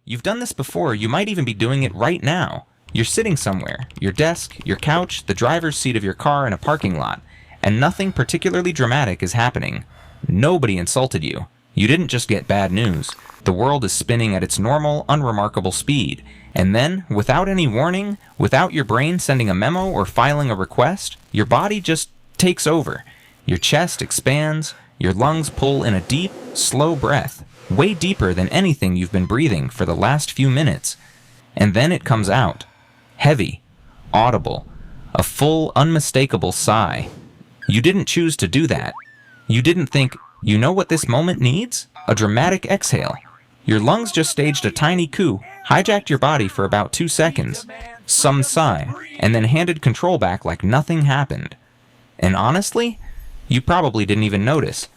You've done this before, you might even be doing it right now. You're sitting somewhere, your desk, your couch, the driver's seat of your car in a parking lot, and nothing particularly dramatic is happening. Nobody insulted you. You didn't just get bad news. The world is spinning at its normal, unremarkable speed, and then, without any warning, without your brain sending a memo or filing a request, your body just takes over. Your chest expands, your lungs pull in a deep, slow breath, way deeper than anything you've been breathing for the last few minutes. And then it comes out. Heavy, audible, a full, unmistakable sigh. You didn't choose to do that. You didn't think, you know what this moment needs? A dramatic exhale. Your lungs just staged a tiny coup, hijacked your body for about 2 seconds, some sigh, and then handed control back like nothing happened. And honestly, you probably didn't even notice.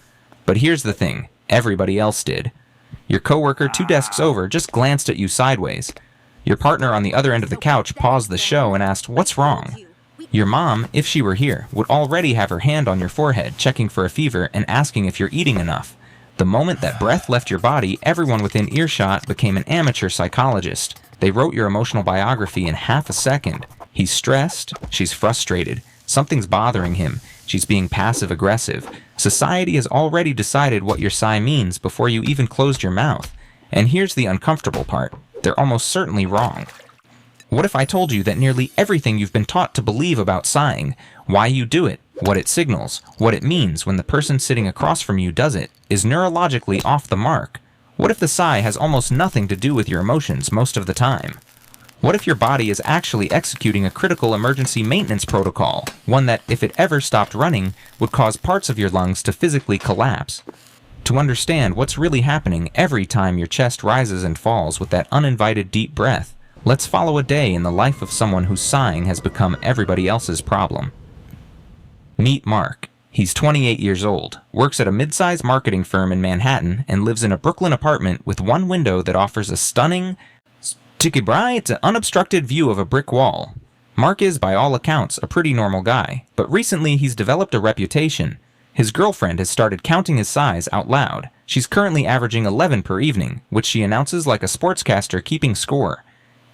But here's the thing, everybody else did. Your coworker 2 desks over just glanced at you sideways. Your partner on the other end of the couch paused the show and asked, "What's wrong?" Your mom, if she were here, would already have her hand on your forehead, checking for a fever and asking if you're eating enough. The moment that breath left your body, everyone within earshot became an amateur psychologist. They wrote your emotional biography in half a second. He's stressed, she's frustrated, something's bothering him, she's being passive-aggressive. Society has already decided what your sigh means before you even closed your mouth. And here's the uncomfortable part. They're almost certainly wrong. What if I told you that nearly everything you've been taught to believe about sighing, why you do it, what it signals, what it means when the person sitting across from you does it, is neurologically off the mark? What if the sigh has almost nothing to do with your emotions most of the time? What if your body is actually executing a critical emergency maintenance protocol, one that, if it ever stopped running, would cause parts of your lungs to physically collapse? To understand what's really happening every time your chest rises and falls with that uninvited deep breath, let's follow a day in the life of someone whose sighing has become everybody else's problem. Meet Mark. He's 28 years old, works at a mid-sized marketing firm in Manhattan, and lives in a Brooklyn apartment with one window that offers a stunning, bright, unobstructed view of a brick wall. Mark is, by all accounts, a pretty normal guy, but recently he's developed a reputation. His girlfriend has started counting his sighs out loud. She's currently averaging 11 per evening, which she announces like a sportscaster keeping score.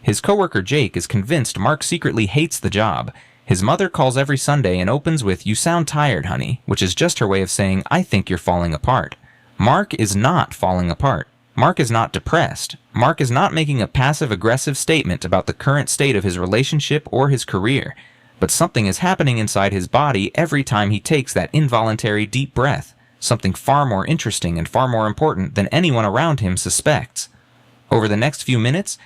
His coworker Jake is convinced Mark secretly hates the job. His mother calls every Sunday and opens with, "You sound tired, honey," which is just her way of saying, "I think you're falling apart." Mark is not falling apart. Mark is not depressed. Mark is not making a passive-aggressive statement about the current state of his relationship or his career. But something is happening inside his body every time he takes that involuntary deep breath. Something far more interesting and far more important than anyone around him suspects. Over the next few minutes,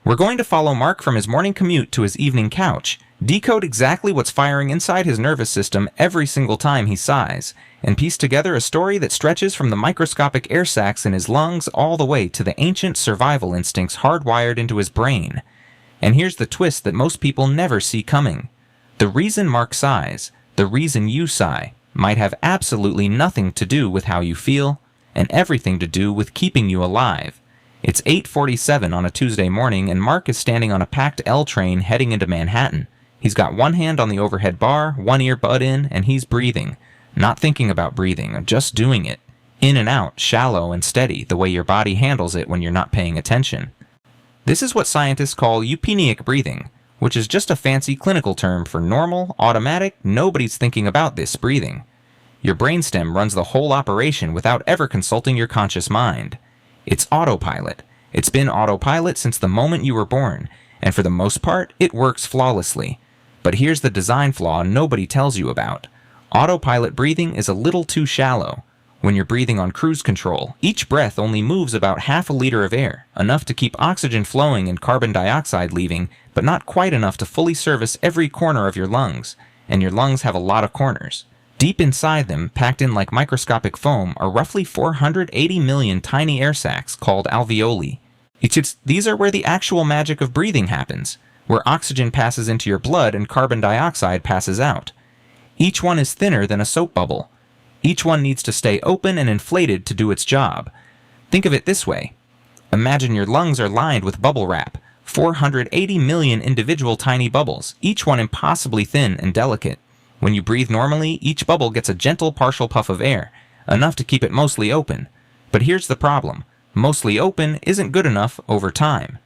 we're going to follow Mark from his morning commute to his evening couch, decode exactly what's firing inside his nervous system every single time he sighs, and piece together a story that stretches from the microscopic air sacs in his lungs all the way to the ancient survival instincts hardwired into his brain. And here's the twist that most people never see coming. The reason Mark sighs, the reason you sigh, might have absolutely nothing to do with how you feel, and everything to do with keeping you alive. It's 8:47 on a Tuesday morning, and Mark is standing on a packed L train heading into Manhattan. He's got one hand on the overhead bar, one earbud in, and he's breathing. Not thinking about breathing, just doing it. In and out, shallow and steady, the way your body handles it when you're not paying attention. This is what scientists call eupneic breathing, which is just a fancy clinical term for normal, automatic, nobody's thinking about this breathing. Your brainstem runs the whole operation without ever consulting your conscious mind. It's autopilot. It's been autopilot since the moment you were born, and for the most part, it works flawlessly. But here's the design flaw nobody tells you about. Autopilot breathing is a little too shallow. When you're breathing on cruise control, each breath only moves about half a liter of air, enough to keep oxygen flowing and carbon dioxide leaving, but not quite enough to fully service every corner of your lungs. And your lungs have a lot of corners. Deep inside them, packed in like microscopic foam, are roughly 480 million tiny air sacs called alveoli. These are where the actual magic of breathing happens, where oxygen passes into your blood and carbon dioxide passes out. Each one is thinner than a soap bubble. Each one needs to stay open and inflated to do its job. Think of it this way. Imagine your lungs are lined with bubble wrap, 480 million individual tiny bubbles, each one impossibly thin and delicate. When you breathe normally, each bubble gets a gentle partial puff of air, enough to keep it mostly open. But here's the problem. mostly open isn't good enough over time.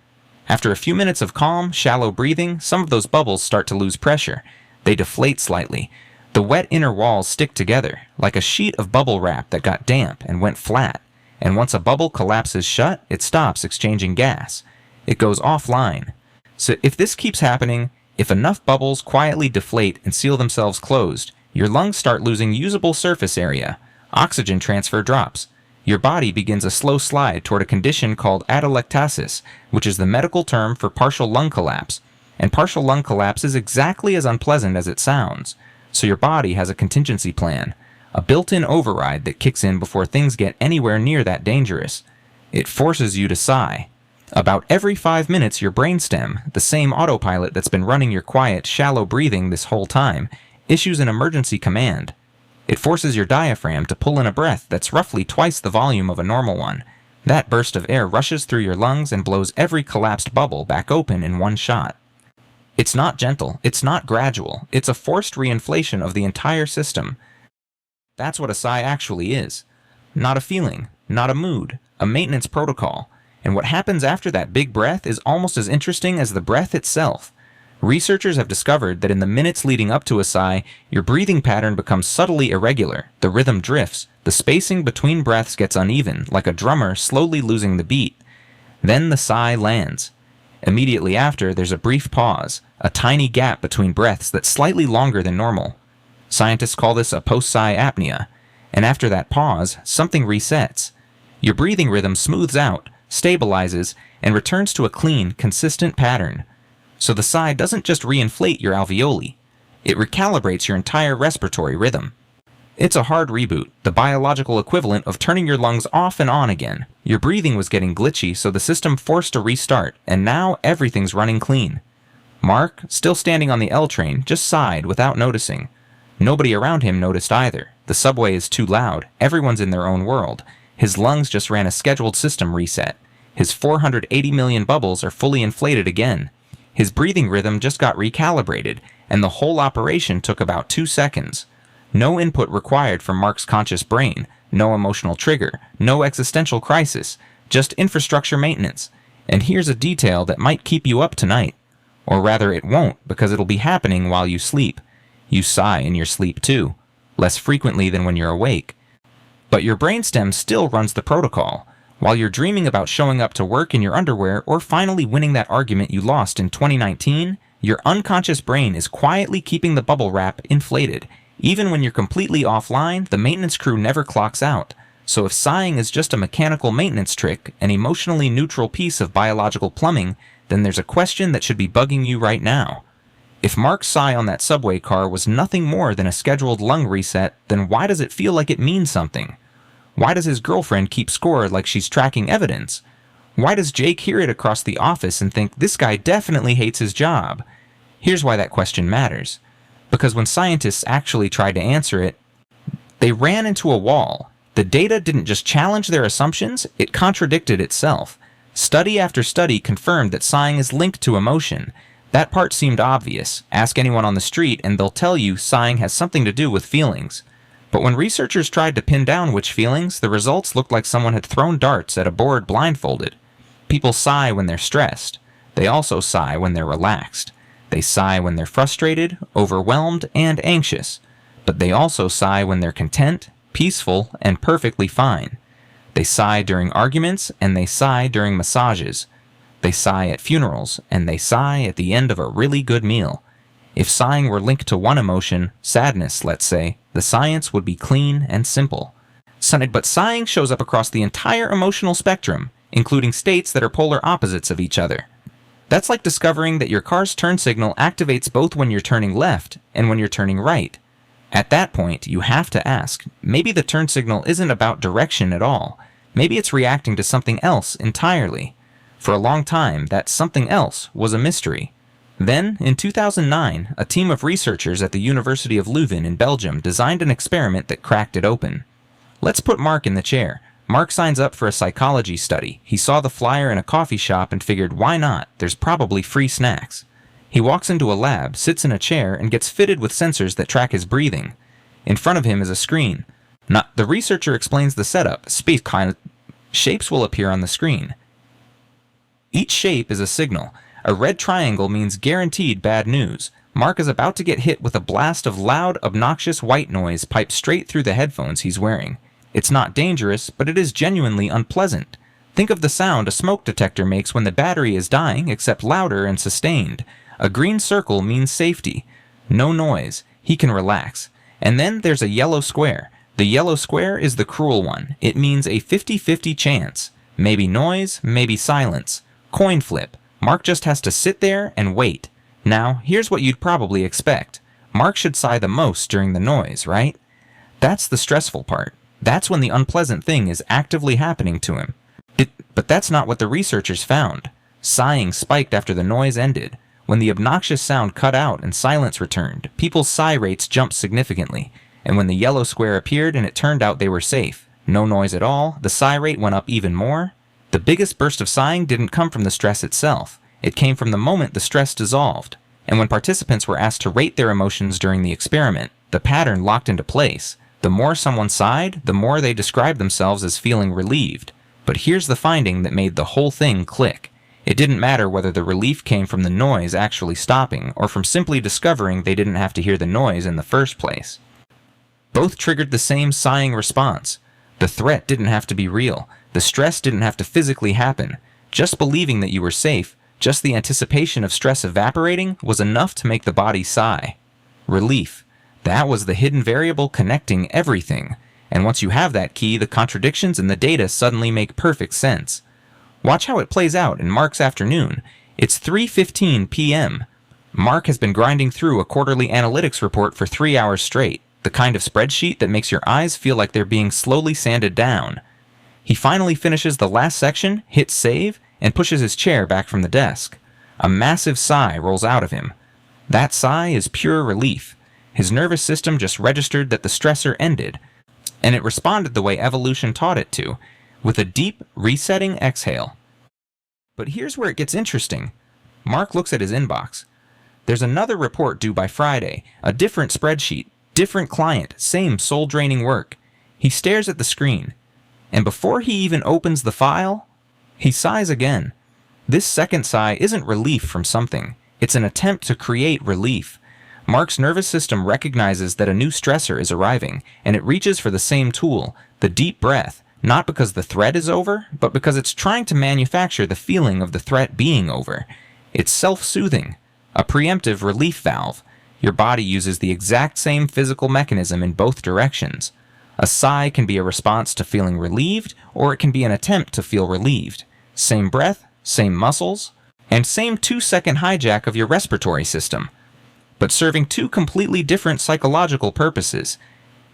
After a few minutes of calm, shallow breathing, some of those bubbles start to lose pressure. They deflate slightly. The wet inner walls stick together, like a sheet of bubble wrap that got damp and went flat. And once a bubble collapses shut, it stops exchanging gas. It goes offline. So if this keeps happening, if enough bubbles quietly deflate and seal themselves closed, your lungs start losing usable surface area. Oxygen transfer drops. Your body begins a slow slide toward a condition called atelectasis, which is the medical term for partial lung collapse. And partial lung collapse is exactly as unpleasant as it sounds. So your body has a contingency plan, a built-in override that kicks in before things get anywhere near that dangerous. It forces you to sigh. About every 5 minutes, your brainstem, the same autopilot that's been running your quiet, shallow breathing this whole time, issues an emergency command. It forces your diaphragm to pull in a breath that's roughly twice the volume of a normal one. That burst of air rushes through your lungs and blows every collapsed bubble back open in one shot. It's not gentle, it's not gradual, it's a forced reinflation of the entire system. That's what a sigh actually is. Not a feeling, not a mood, a maintenance protocol. And what happens after that big breath is almost as interesting as the breath itself. Researchers have discovered that in the minutes leading up to a sigh, your breathing pattern becomes subtly irregular, the rhythm drifts, the spacing between breaths gets uneven, like a drummer slowly losing the beat. Then the sigh lands. Immediately after, there's a brief pause, a tiny gap between breaths that's slightly longer than normal. Scientists call this a post-sigh apnea, and after that pause, something resets. Your breathing rhythm smooths out, stabilizes, and returns to a clean, consistent pattern. So the sigh doesn't just reinflate your alveoli, it recalibrates your entire respiratory rhythm. It's a hard reboot, the biological equivalent of turning your lungs off and on again. Your breathing was getting glitchy, so the system forced a restart, and now everything's running clean. Mark, still standing on the L train, just sighed without noticing. Nobody around him noticed either. The subway is too loud, everyone's in their own world. His lungs just ran a scheduled system reset. His 480 million bubbles are fully inflated again. His breathing rhythm just got recalibrated, and the whole operation took about 2 seconds. No input required from Mark's conscious brain, no emotional trigger, no existential crisis, just infrastructure maintenance. And here's a detail that might keep you up tonight. Or rather, it won't, because it'll be happening while you sleep. You sigh in your sleep too, less frequently than when you're awake. But your brainstem still runs the protocol. While you're dreaming about showing up to work in your underwear or finally winning that argument you lost in 2019, your unconscious brain is quietly keeping the bubble wrap inflated. Even when you're completely offline, the maintenance crew never clocks out. So if sighing is just a mechanical maintenance trick, an emotionally neutral piece of biological plumbing, then there's a question that should be bugging you right now. If Mark's sigh on that subway car was nothing more than a scheduled lung reset, then why does it feel like it means something? Why does his girlfriend keep score like she's tracking evidence? Why does Jake hear it across the office and think this guy definitely hates his job? Here's why that question matters. Because when scientists actually tried to answer it, they ran into a wall. The data didn't just challenge their assumptions, it contradicted itself. Study after study confirmed that sighing is linked to emotion. That part seemed obvious. Ask anyone on the street and they'll tell you sighing has something to do with feelings. But when researchers tried to pin down which feelings, the results looked like someone had thrown darts at a board blindfolded. People sigh when they're stressed. They also sigh when they're relaxed. They sigh when they're frustrated, overwhelmed, and anxious. But they also sigh when they're content, peaceful, and perfectly fine. They sigh during arguments, and they sigh during massages. They sigh at funerals, and they sigh at the end of a really good meal. If sighing were linked to one emotion, sadness, let's say, the science would be clean and simple. But sighing shows up across the entire emotional spectrum, including states that are polar opposites of each other. That's like discovering that your car's turn signal activates both when you're turning left and when you're turning right. At that point, you have to ask, maybe the turn signal isn't about direction at all. Maybe it's reacting to something else entirely. For a long time, that something else was a mystery. Then, in 2009, a team of researchers at the University of Leuven in Belgium designed an experiment that cracked it open. Let's put Mark in the chair. Mark signs up for a psychology study. He saw the flyer in a coffee shop and figured, why not? There's probably free snacks. He walks into a lab, sits in a chair, and gets fitted with sensors that track his breathing. In front of him is a screen. The researcher explains the setup. Shapes will appear on the screen. Each shape is a signal. A red triangle means guaranteed bad news. Mark is about to get hit with a blast of loud, obnoxious white noise piped straight through the headphones he's wearing. It's not dangerous, but it is genuinely unpleasant. Think of the sound a smoke detector makes when the battery is dying, except louder and sustained. A green circle means safety. No noise. He can relax. And then there's a yellow square. The yellow square is the cruel one. It means a 50-50 chance. Maybe noise, maybe silence. Coin flip. Mark just has to sit there and wait. Now, here's what you'd probably expect. Mark should sigh the most during the noise, right? That's the stressful part. That's when the unpleasant thing is actively happening to him. But that's not what the researchers found. Sighing spiked after the noise ended. When the obnoxious sound cut out and silence returned, people's sigh rates jumped significantly. And when the yellow square appeared and it turned out they were safe, no noise at all, the sigh rate went up even more. The biggest burst of sighing didn't come from the stress itself. It came from the moment the stress dissolved. And when participants were asked to rate their emotions during the experiment, the pattern locked into place. The more someone sighed, the more they described themselves as feeling relieved. But here's the finding that made the whole thing click. It didn't matter whether the relief came from the noise actually stopping or from simply discovering they didn't have to hear the noise in the first place. Both triggered the same sighing response. The threat didn't have to be real. The stress didn't have to physically happen. Just believing that you were safe, just the anticipation of stress evaporating was enough to make the body sigh. Relief. That was the hidden variable connecting everything. And once you have that key, the contradictions in the data suddenly make perfect sense. Watch how it plays out in Mark's afternoon. It's 3:15 p.m. Mark has been grinding through a quarterly analytics report for 3 hours straight, the kind of spreadsheet that makes your eyes feel like they're being slowly sanded down. He finally finishes the last section, hits save, and pushes his chair back from the desk. A massive sigh rolls out of him. That sigh is pure relief. His nervous system just registered that the stressor ended, and it responded the way evolution taught it to, with a deep, resetting exhale. But here's where it gets interesting. Mark looks at his inbox. There's another report due by Friday, a different spreadsheet, different client, same soul-draining work. He stares at the screen, and before he even opens the file, he sighs again. This second sigh isn't relief from something. It's an attempt to create relief. Mark's nervous system recognizes that a new stressor is arriving, and it reaches for the same tool, the deep breath, not because the threat is over, but because it's trying to manufacture the feeling of the threat being over. It's self-soothing, a preemptive relief valve. Your body uses the exact same physical mechanism in both directions. A sigh can be a response to feeling relieved, or it can be an attempt to feel relieved. Same breath, same muscles, and same 2-second hijack of your respiratory system, but serving two completely different psychological purposes.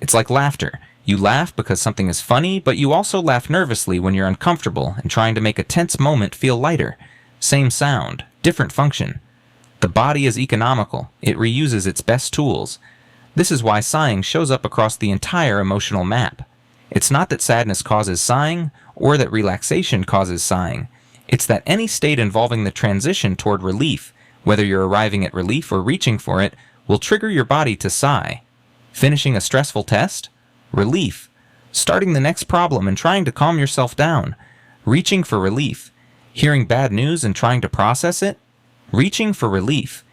It's like laughter. You laugh because something is funny, but you also laugh nervously when you're uncomfortable and trying to make a tense moment feel lighter. Same sound, different function. The body is economical. It reuses its best tools. This is why sighing shows up across the entire emotional map. It's not that sadness causes sighing, or that relaxation causes sighing. It's that any state involving the transition toward relief, whether you're arriving at relief or reaching for it, will trigger your body to sigh. Finishing a stressful test? Relief. Starting the next problem and trying to calm yourself down. Reaching for relief. Hearing bad news and trying to process it? Reaching for relief.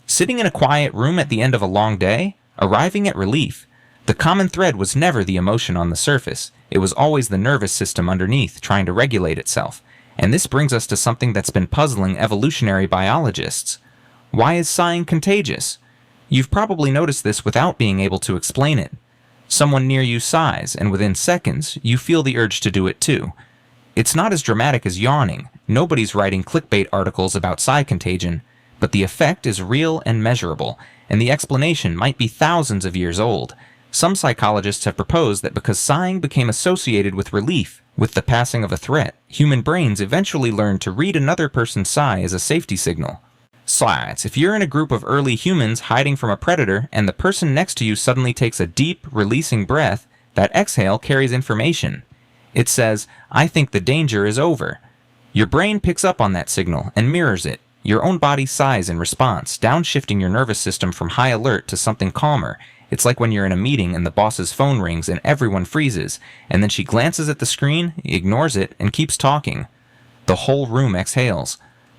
Sitting in a quiet room at the end of a long day? Arriving at relief. The common thread was never the emotion on the surface. It was always the nervous system underneath trying to regulate itself. And this brings us to something that's been puzzling evolutionary biologists. Why is sighing contagious? You've probably noticed this without being able to explain it. Someone near you sighs, and within seconds, you feel the urge to do it too. It's not as dramatic as yawning. Nobody's writing clickbait articles about sigh contagion, but the effect is real and measurable, and the explanation might be thousands of years old. Some psychologists have proposed that because sighing became associated with relief, with the passing of a threat, human brains eventually learned to read another person's sigh as a safety signal. Slides. If you're in a group of early humans hiding from a predator and the person next to you suddenly takes a deep, releasing breath, that exhale carries information. It says, "I think the danger is over." Your brain picks up on that signal and mirrors it. Your own body sighs in response, downshifting your nervous system from high alert to something calmer, It's like when you're in a meeting and the boss's phone rings and everyone freezes, and then she glances at the screen, ignores it, and keeps talking. The whole room exhales.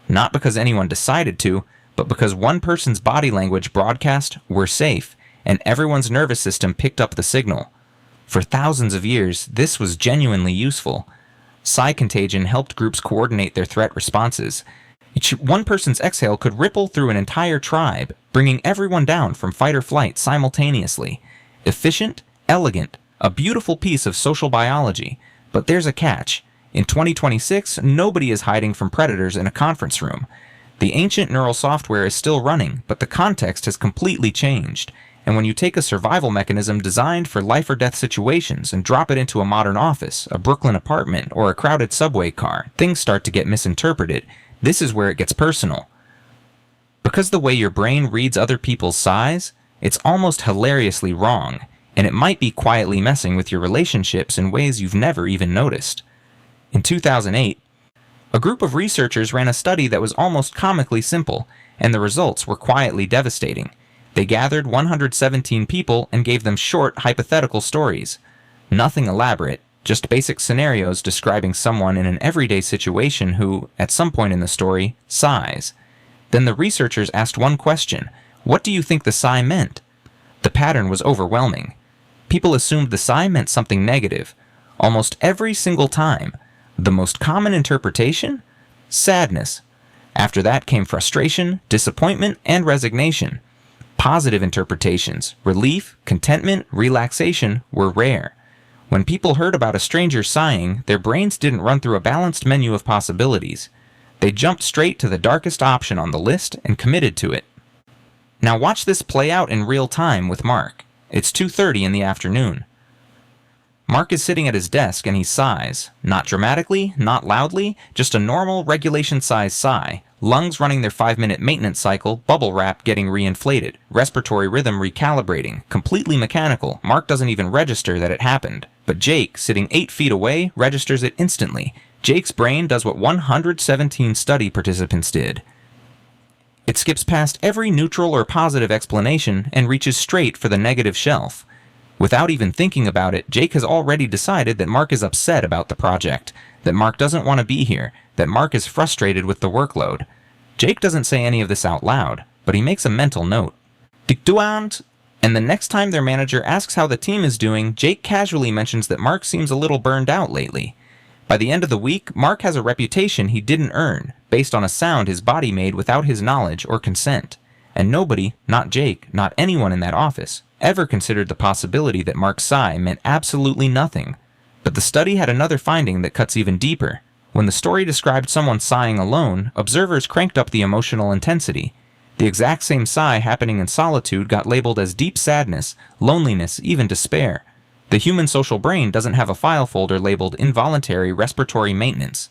Not because anyone decided to, but because one person's body language broadcast, "We're safe," and everyone's nervous system picked up the signal. For thousands of years, this was genuinely useful. Sigh contagion helped groups coordinate their threat responses. One person's exhale could ripple through an entire tribe, bringing everyone down from fight or flight simultaneously. Efficient, elegant, a beautiful piece of social biology. But there's a catch. In 2026, nobody is hiding from predators in a conference room. The ancient neural software is still running, but the context has completely changed. And when you take a survival mechanism designed for life or death situations and drop it into a modern office, a Brooklyn apartment, or a crowded subway car, things start to get misinterpreted. This is where it gets personal. Because the way your brain reads other people's sighs, it's almost hilariously wrong, and it might be quietly messing with your relationships in ways you've never even noticed. In 2008, a group of researchers ran a study that was almost comically simple, and the results were quietly devastating. They gathered 117 people and gave them short, hypothetical stories. Nothing elaborate, just basic scenarios describing someone in an everyday situation who, at some point in the story, sighs. Then the researchers asked one question: what do you think the sigh meant? The pattern was overwhelming. People assumed the sigh meant something negative. Almost every single time. The most common interpretation? Sadness. After that came frustration, disappointment, and resignation. Positive interpretations, relief, contentment, relaxation, were rare. When people heard about a stranger sighing, their brains didn't run through a balanced menu of possibilities. They jumped straight to the darkest option on the list and committed to it. Now watch this play out in real time with Mark. It's 2:30 in the afternoon. Mark is sitting at his desk and he sighs. Not dramatically, not loudly, just a normal regulation-sized sigh. Lungs running their 5-minute maintenance cycle, bubble wrap getting reinflated, respiratory rhythm recalibrating, completely mechanical. Mark doesn't even register that it happened. But Jake, sitting 8 feet away, registers it instantly. Jake's brain does what 117 study participants did. It skips past every neutral or positive explanation and reaches straight for the negative shelf. Without even thinking about it, Jake has already decided that Mark is upset about the project, that Mark doesn't want to be here, that Mark is frustrated with the workload. Jake doesn't say any of this out loud, but he makes a mental note. And the next time their manager asks how the team is doing, Jake casually mentions that Mark seems a little burned out lately. By the end of the week, Mark has a reputation he didn't earn, based on a sound his body made without his knowledge or consent. And nobody, not Jake, not anyone in that office, ever considered the possibility that Mark's sigh meant absolutely nothing. But the study had another finding that cuts even deeper. When the story described someone sighing alone, observers cranked up the emotional intensity. The exact same sigh happening in solitude got labeled as deep sadness, loneliness, even despair. The human social brain doesn't have a file folder labeled involuntary respiratory maintenance.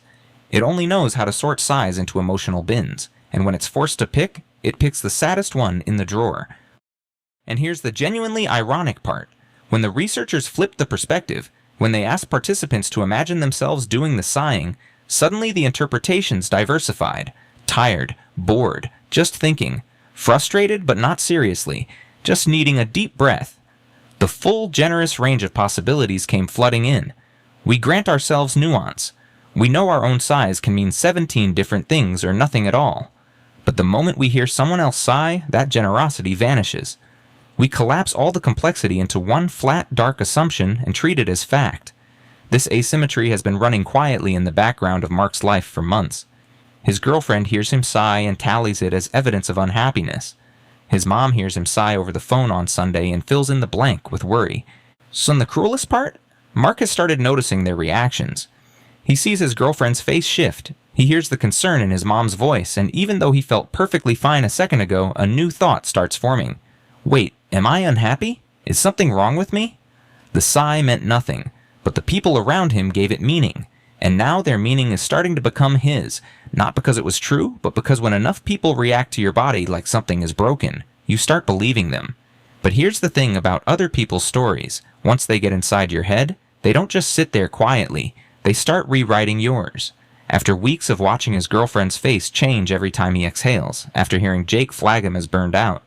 It only knows how to sort sighs into emotional bins, and when it's forced to pick, it picks the saddest one in the drawer. And here's the genuinely ironic part. When the researchers flipped the perspective, when they asked participants to imagine themselves doing the sighing, suddenly the interpretations diversified. Tired, bored, just thinking, frustrated but not seriously, just needing a deep breath. The full, generous range of possibilities came flooding in. We grant ourselves nuance. We know our own sighs can mean 17 different things or nothing at all. But the moment we hear someone else sigh, that generosity vanishes. We collapse all the complexity into one flat, dark assumption and treat it as fact. This asymmetry has been running quietly in the background of Mark's life for months. His girlfriend hears him sigh and tallies it as evidence of unhappiness. His mom hears him sigh over the phone on Sunday and fills in the blank with worry. So in the cruelest part, Mark has started noticing their reactions. He sees his girlfriend's face shift. He hears the concern in his mom's voice, and even though he felt perfectly fine a second ago, a new thought starts forming. Wait, am I unhappy? Is something wrong with me? The sigh meant nothing, but the people around him gave it meaning. And now their meaning is starting to become his, not because it was true, but because when enough people react to your body like something is broken, you start believing them. But here's the thing about other people's stories. Once they get inside your head, they don't just sit there quietly. They start rewriting yours. After weeks of watching his girlfriend's face change every time he exhales, after hearing Jake flag him as burned out,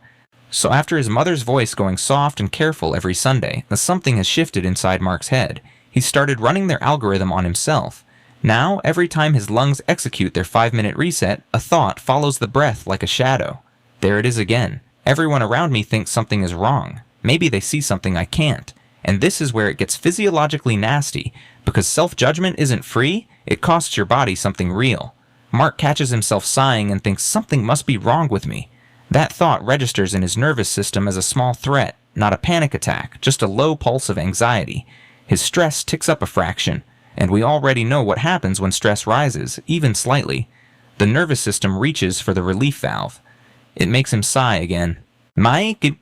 So after his mother's voice going soft and careful every Sunday, something has shifted inside Mark's head. He started running their algorithm on himself. Now, every time his lungs execute their 5-minute reset, a thought follows the breath like a shadow. There it is again. Everyone around me thinks something is wrong. Maybe they see something I can't. And this is where it gets physiologically nasty, because self-judgment isn't free, it costs your body something real. Mark catches himself sighing and thinks something must be wrong with me. That thought registers in his nervous system as a small threat, not a panic attack, just a low pulse of anxiety. His stress ticks up a fraction, and we already know what happens when stress rises, even slightly. The nervous system reaches for the relief valve. It makes him sigh again.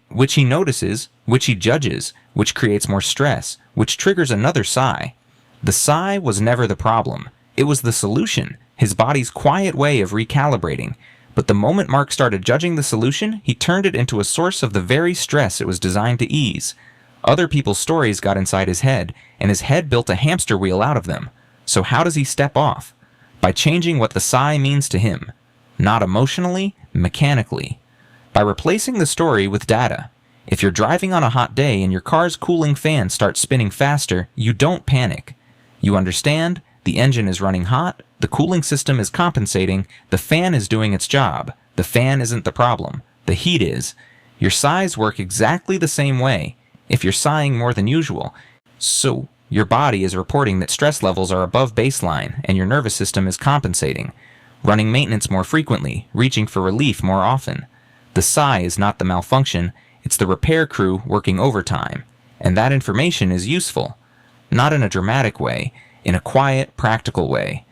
Which he notices, which he judges, which creates more stress, which triggers another sigh. The sigh was never the problem. It was the solution, his body's quiet way of recalibrating. But the moment Mark started judging the solution, he turned it into a source of the very stress it was designed to ease. Other people's stories got inside his head, and his head built a hamster wheel out of them. So how does he step off? By changing what the sigh means to him. Not emotionally, mechanically. By replacing the story with data. If you're driving on a hot day and your car's cooling fan starts spinning faster, you don't panic. You understand, the engine is running hot, the cooling system is compensating, the fan is doing its job. The fan isn't the problem. The heat is. Your sighs work exactly the same way. If you're sighing more than usual, so your body is reporting that stress levels are above baseline and your nervous system is compensating, running maintenance more frequently, reaching for relief more often. The sigh is not the malfunction, it's the repair crew working overtime, and that information is useful. Not in a dramatic way, in a quiet, practical way.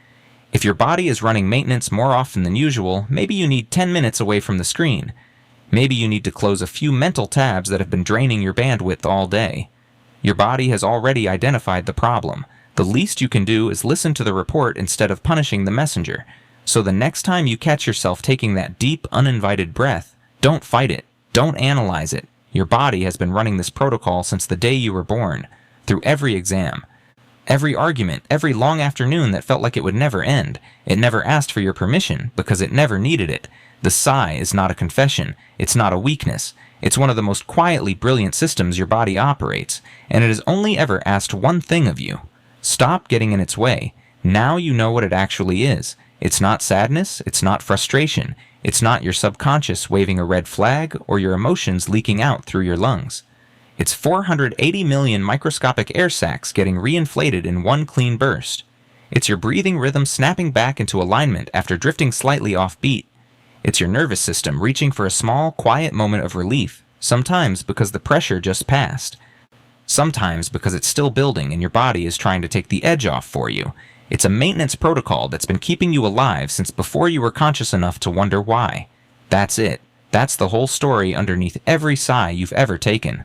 If your body is running maintenance more often than usual, maybe you need 10 minutes away from the screen. Maybe you need to close a few mental tabs that have been draining your bandwidth all day. Your body has already identified the problem. The least you can do is listen to the report instead of punishing the messenger. So the next time you catch yourself taking that deep, uninvited breath, don't fight it. Don't analyze it. Your body has been running this protocol since the day you were born, through every exam. Every argument, every long afternoon that felt like it would never end. It never asked for your permission because it never needed it. The sigh is not a confession. It's not a weakness. It's one of the most quietly brilliant systems your body operates, and it has only ever asked one thing of you. Stop getting in its way. Now you know what it actually is. It's not sadness. It's not frustration. It's not your subconscious waving a red flag or your emotions leaking out through your lungs. It's 480 million microscopic air sacs getting reinflated in one clean burst. It's your breathing rhythm snapping back into alignment after drifting slightly off beat. It's your nervous system reaching for a small, quiet moment of relief, sometimes because the pressure just passed. Sometimes because it's still building and your body is trying to take the edge off for you. It's a maintenance protocol that's been keeping you alive since before you were conscious enough to wonder why. That's it. That's the whole story underneath every sigh you've ever taken.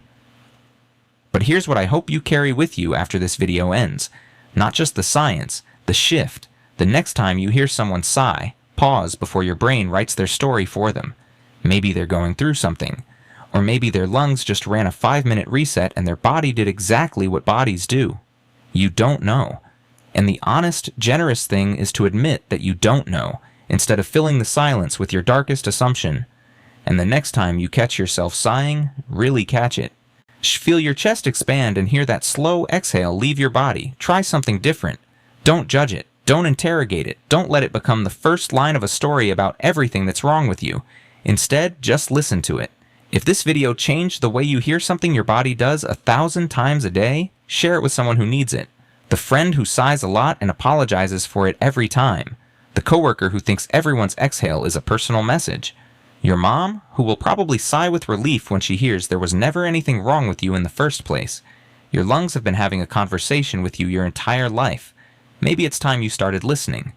But here's what I hope you carry with you after this video ends. Not just the science, the shift. The next time you hear someone sigh, pause before your brain writes their story for them. Maybe they're going through something. Or maybe their lungs just ran a 5-minute reset and their body did exactly what bodies do. You don't know. And the honest, generous thing is to admit that you don't know, instead of filling the silence with your darkest assumption. And the next time you catch yourself sighing, really catch it. Feel your chest expand and hear that slow exhale leave your body. Try something different. Don't judge it. Don't interrogate it. Don't let it become the first line of a story about everything that's wrong with you. Instead, just listen to it. If this video changed the way you hear something your body does 1,000 times a day, share it with someone who needs it. The friend who sighs a lot and apologizes for it every time. The coworker who thinks everyone's exhale is a personal message. Your mom, who will probably sigh with relief when she hears there was never anything wrong with you in the first place. Your lungs have been having a conversation with you your entire life. Maybe it's time you started listening.